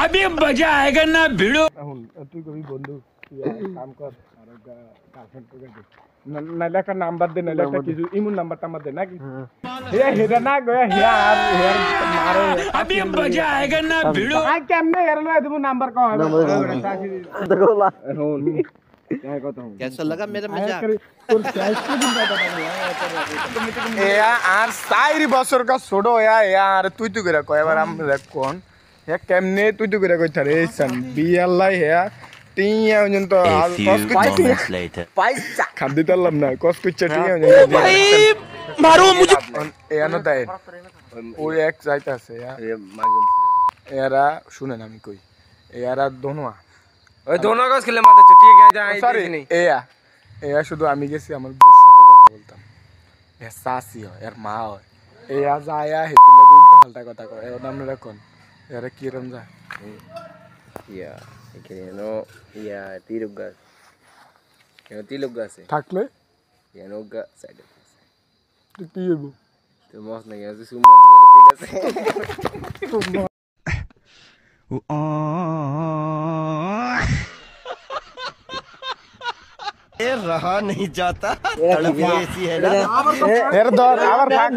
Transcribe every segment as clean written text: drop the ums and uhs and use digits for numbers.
अभी मजा आएगा ना भिड़ो। তুই কবি বন্ধু কাম কর আর গার্লফ্রেন্ড করে দে নাইলে একটা নাম্বার দে নাইলে একটা কিছু ইমুন নাম্বার টাম্বার দে নাকি হে হেডা না গয়া হে আর হে মারে अभी मजा आएगा ना भिड़ो। আই কেমনে এর লয় তুমি নাম্বার কও দেখো লা এখন कैसा लगा मेरा मजाक? তোর ক্যাশ को दिन দাদা এ আর 4 বছর কা ছোড়ো यार তুই তুই করে কয় এবার আমরা কোন হে কেমনে তুই তুই করে কইতা রে সান বিয়াল্লাই হে টিয়া পর্যন্ত কস পয়সা খাম দিতাম না কস কুচ্চা টিয়া ভাই মারো মুঝে এ আনো তাই ওই এক যাইতা আছে এরা শুনেন আমি কই এরা দোনোয়া ওই দোনো গস খেলে মাথা চটিয়ে কে যায় সরি এয়া শুধু আমি গেছি আমার বউর সাথে কথা বলতাম এ সাসি হয় এর মা হয় এয়া যায় হেতি লাগি উল্টা পাল্টা কথা কয় এর নাম রাখুন এরা কি রম যায় ইয়া এখানে ইয়া তিরুগাস কেন তিরুগাস থাকলে ইয়ানোগা সাইড তুই কি হইব তো মস না গেছে সুম্মা দিলে তিলাছে रहा नहीं जाता तड़प ऐसी है ना এর দর আবার থাক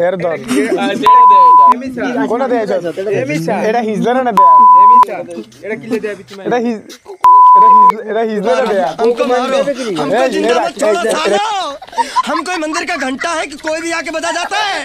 এর দর কোনা দেয়া যাচ্ছে এটা হিজলার না দেয়া এটা কিলে দেয়া বিচি এটা হিজলার দেয়া हमको मारो हमको जिंदा मत छोड़ो सालो हम कोई मंदिर का घंटा है कि कोई भी आके बजा जाता है